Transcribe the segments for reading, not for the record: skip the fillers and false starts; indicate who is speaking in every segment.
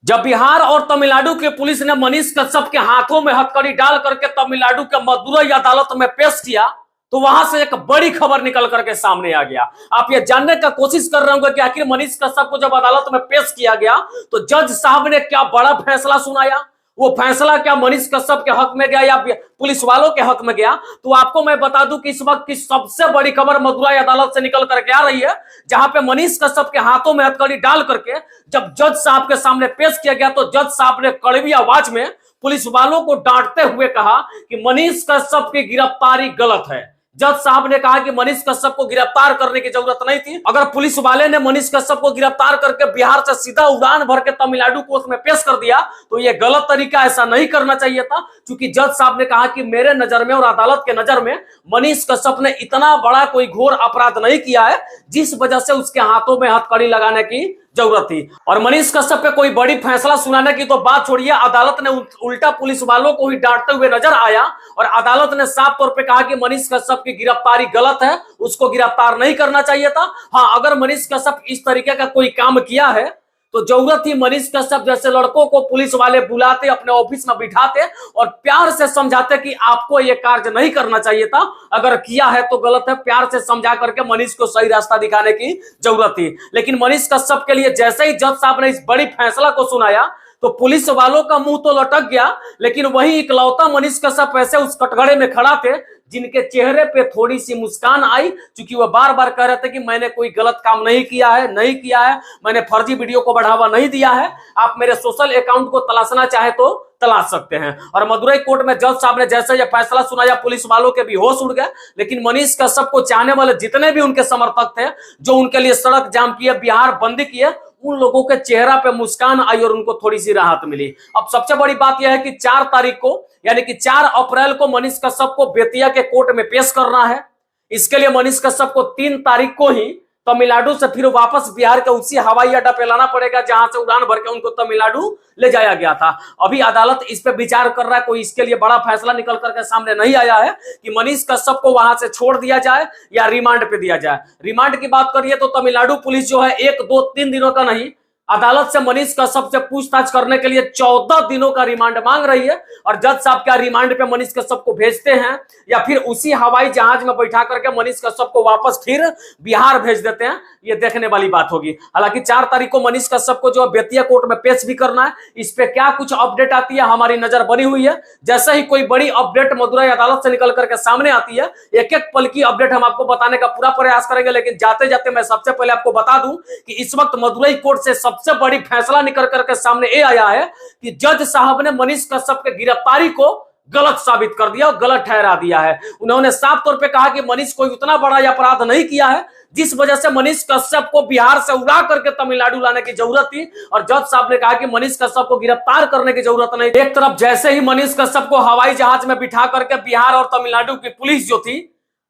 Speaker 1: जब बिहार और तमिलनाडु के पुलिस ने मनीष कश्यप के हाथों में हथकड़ी डाल करके तमिलनाडु के मदुरई अदालत में पेश किया तो वहां से एक बड़ी खबर निकल करके सामने आ गया। आप ये जानने का कोशिश कर रहे होंगे कि आखिर मनीष कश्यप को जब अदालत में पेश किया गया तो जज साहब ने क्या बड़ा फैसला सुनाया। वो फैसला क्या मनीष कश्यप के हक में गया या पुलिस वालों के हक में गया, तो आपको मैं बता दूं कि इस वक्त की सबसे बड़ी खबर मदुरई अदालत से निकल करके आ रही है, जहां पे मनीष कश्यप के हाथों में हथकड़ी डाल करके जब जज साहब के सामने पेश किया गया तो जज साहब ने कड़वी आवाज में पुलिस वालों को डांटते हुए कहा कि मनीष कश्यप की गिरफ्तारी गलत है। जज साहब ने कहा कि मनीष कश्यप को गिरफ्तार करने की जरूरत नहीं थी। अगर पुलिस वाले ने मनीष कश्यप को गिरफ्तार करके बिहार से सीधा उड़ान भर के तमिलनाडु कोर्ट में पेश कर दिया तो यह गलत तरीका, ऐसा नहीं करना चाहिए था। क्योंकि जज साहब ने कहा कि मेरे नजर में और अदालत के नजर में मनीष कश्यप ने इतना बड़ा कोई घोर अपराध नहीं किया है जिस वजह से उसके हाथों में हथकड़ी लगाने की जरूरत थी। और मनीष कश्यप पे कोई बड़ी फैसला सुनाने की तो बात छोड़िए, अदालत ने उल्टा पुलिस वालों को ही डांटते हुए नजर आया और अदालत ने साफ तौर पे कहा कि मनीष कश्यप की गिरफ्तारी गलत है, उसको गिरफ्तार नहीं करना चाहिए था। हाँ, अगर मनीष कश्यप इस तरीके का कोई काम किया है तो जरूरत थी मनीष कश्यप जैसे लड़कों को पुलिस वाले बुलाते, अपने ऑफिस में बिठाते और प्यार से समझाते कि आपको यह कार्य नहीं करना चाहिए था, अगर किया है तो गलत है। प्यार से समझा करके मनीष को सही रास्ता दिखाने की जरूरत थी। लेकिन मनीष कश्यप के लिए जैसे ही जज साहब ने इस बड़ी फैसला को सुनाया तो पुलिस वालों का मुंह तो लटक गया, लेकिन वही इकलौता मनीष कश्यप ऐसे उस कटघरे में खड़ा थे जिनके चेहरे पे थोड़ी सी मुस्कान आई, क्योंकि वह बार बार कह रहे थे कि मैंने कोई गलत काम नहीं किया है, मैंने फर्जी वीडियो को बढ़ावा नहीं दिया है। आप मेरे सोशल अकाउंट को तलाशना चाहे तो तलाश सकते हैं। और मदुरई कोर्ट में जज साहब ने जैसे यह फैसला सुनाया पुलिस वालों के भी होश उड़ गए। लेकिन मनीष कश्यप को चाहने वाले जितने भी उनके समर्थक थे जो उनके लिए सड़क जाम किए, बिहार बंद किए, उन लोगों के चेहरा पे मुस्कान आई और उनको थोड़ी सी राहत मिली। अब सबसे बड़ी बात यह है कि 4 तारीख को यानी कि 4 अप्रैल को मनीष कश्यप को बेतिया के कोर्ट में पेश करना है। इसके लिए मनीष कश्यप को 3 तारीख को ही तमिलनाडु से फिर वापस बिहार के उसी हवाई अड्डा पे लाना पड़ेगा जहां से उड़ान भर के उनको तमिलनाडु ले जाया गया था। अभी अदालत इस पे विचार कर रहा है, कोई इसके लिए बड़ा फैसला निकल करके सामने नहीं आया है कि मनीष कश्यप को वहां से छोड़ दिया जाए या रिमांड पे दिया जाए। रिमांड की बात करिए तो तमिलनाडु पुलिस जो है 1, 2, 3 दिनों का नहीं, अदालत से मनीष कश्यप से पूछताछ करने के लिए 14 दिनों का रिमांड मांग रही है। और जज साहब क्या रिमांड पे मनीष कश्यप को भेजते हैं या फिर उसी हवाई जहाज में बैठा करके मनीष कश्यप को वापस फिर बिहार भेज देते हैं, ये देखने वाली बात होगी। हालांकि 4 तारीख को मनीष कश्यप को जो बेतिया कोर्ट में पेश भी करना है, इस पे क्या कुछ अपडेट आती है हमारी नजर बनी हुई है। जैसे ही कोई बड़ी अपडेट मदुरई अदालत से निकल करके सामने आती है, एक एक पल की अपडेट हम आपको बताने का पूरा प्रयास करेंगे। लेकिन जाते जाते मैं सबसे पहले आपको बता दूं कि इस वक्त मदुरई कोर्ट से सबसे बड़ी फैसला निकल करके सामने ये आया है कि जज साहब ने मनीष कश्यप के गिरफ्तारी को गलत साबित कर दिया और गलत ठहरा दिया है। उन्होंने साफ तौर पे कहा कि मनीष कोई उतना बड़ा अपराध नहीं किया है जिस वजह से मनीष कश्यप को बिहार से उड़ा करके तमिलनाडु लाने की जरूरत थी। और जज साहब ने कहा कि मनीष कश्यप को गिरफ्तार करने की जरूरत नहीं। एक तरफ जैसे ही मनीष कश्यप को हवाई जहाज में बिठा करके बिहार और तमिलनाडु की पुलिस जो थी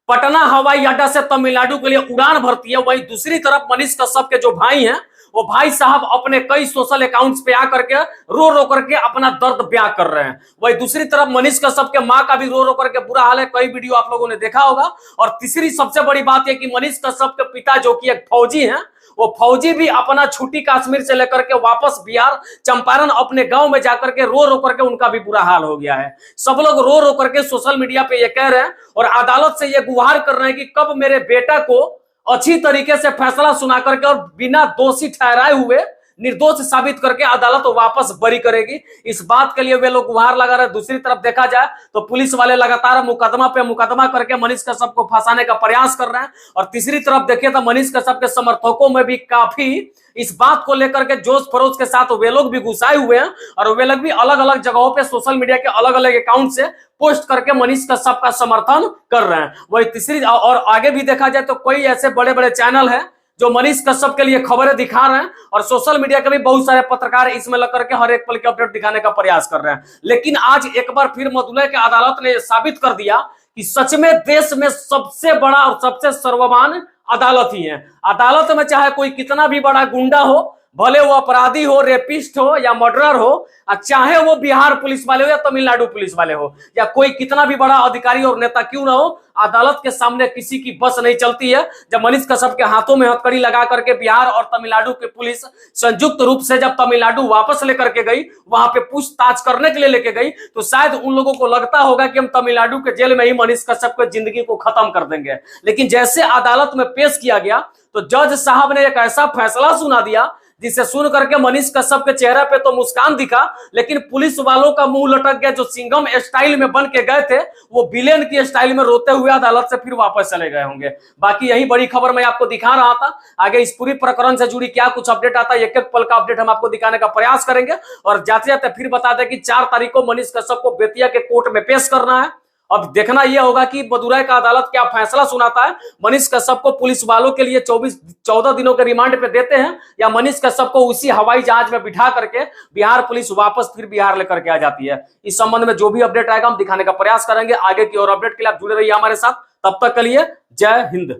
Speaker 1: पटना हवाई अड्डा से तमिलनाडु के लिए उड़ान भरती है, वहीं दूसरी तरफ मनीष कश्यप के जो भाई हैं वो भाई साहब अपने कई सोशल अकाउंट्स पे आकर के रो रो करके अपना दर्द बयां कर रहे हैं। वही दूसरी तरफ मनीष कश्यप के मां का भी रो रो करके बुरा हाल है, कई वीडियो आप लोगों ने देखा होगा। और तीसरी सबसे बड़ी बात यह कि मनीष कश्यप के पिता जो कि एक फौजी हैं, वो फौजी भी अपना छुट्टी कश्मीर से लेकर के वापस बिहार चंपारण अपने गांव में जाकर के रो रो करके उनका भी बुरा हाल हो गया है। सब लोग रो रो करके सोशल मीडिया पे ये कह रहे हैं और अदालत से ये गुहार कर रहे हैं कि कब मेरे बेटा को अच्छी तरीके से फैसला सुना करके और बिना दोषी ठहराए हुए निर्दोष साबित करके अदालत वापस बरी करेगी। इस बात के लिए वे लोग गुहार लगा रहे। दूसरी तरफ देखा जाए तो पुलिस वाले लगातार मुकदमा पे मुकदमा करके मनीष कश्यप को फंसाने का प्रयास कर रहे हैं। और तीसरी तरफ देखिए तो मनीष कश्यप के समर्थकों में भी काफी इस बात को लेकर के जोश खरोश के साथ वे लोग भी गुस्साए हुए हैं और वे लोग भी अलग अलग जगहों पे सोशल मीडिया के अलग अलग अकाउंट से पोस्ट करके मनीष कश्यप का समर्थन कर रहे हैं। वही तीसरी और आगे भी देखा जाए तो कोई ऐसे बड़े बड़े चैनल हैं जो मनीष कश्यप के लिए खबरें दिखा रहे हैं और सोशल मीडिया के भी बहुत सारे पत्रकार इसमें लग करके हर एक पल की अपडेट दिखाने का प्रयास कर रहे हैं। लेकिन आज एक बार फिर मदुरई की अदालत ने साबित कर दिया कि सच में देश में सबसे बड़ा और सबसे सर्वमान्य अदालत ही है। अदालत में चाहे कोई कितना भी बड़ा गुंडा हो, भले वो अपराधी हो, रेपिस्ट हो या मर्डरर हो, चाहे वो बिहार पुलिस वाले हो या तमिलनाडु पुलिस वाले हो, या कोई कितना भी बड़ा अधिकारी और नेता क्यों ना हो, अदालत के सामने किसी की बस नहीं चलती है। जब मनीष कश्यप के हाथों में हथकड़ी लगा करके बिहार और तमिलनाडु की पुलिस संयुक्त रूप से जब तमिलनाडु वापस लेकर के गई, वहां पे पूछताछ करने के लिए लेके गई, तो शायद उन लोगों को लगता होगा कि हम तमिलनाडु के जेल में ही मनीष कश्यप की जिंदगी को खत्म कर देंगे। लेकिन जैसे अदालत में पेश किया गया तो जज साहब ने एक ऐसा फैसला सुना दिया जिसे सुन करके मनीष कश्यप के चेहरे पे तो मुस्कान दिखा, लेकिन पुलिस वालों का मुंह लटक गया। जो सिंघम स्टाइल में बन के गए थे, वो विलेन की स्टाइल में रोते हुए अदालत से फिर वापस चले गए होंगे। बाकी यही बड़ी खबर मैं आपको दिखा रहा था। आगे इस पूरी प्रकरण से जुड़ी क्या कुछ अपडेट आता है, एक एक पल का अपडेट हम आपको दिखाने का प्रयास करेंगे। और जाते जाते फिर बता दें कि 4 तारीख को मनीष कश्यप को बेतिया के कोर्ट में पेश करना है। अब देखना यह होगा कि मदुरई का अदालत क्या फैसला सुनाता है। मनीष कश्यप को पुलिस वालों के लिए 14 दिनों के रिमांड पे देते हैं, या मनीष कश्यप को उसी हवाई जहाज में बिठा करके बिहार पुलिस वापस फिर बिहार लेकर के आ जाती है। इस संबंध में जो भी अपडेट आएगा हम दिखाने का प्रयास करेंगे। आगे की और अपडेट के लिए आप जुड़े रहिए हमारे साथ। तब तक के लिए जय हिंद।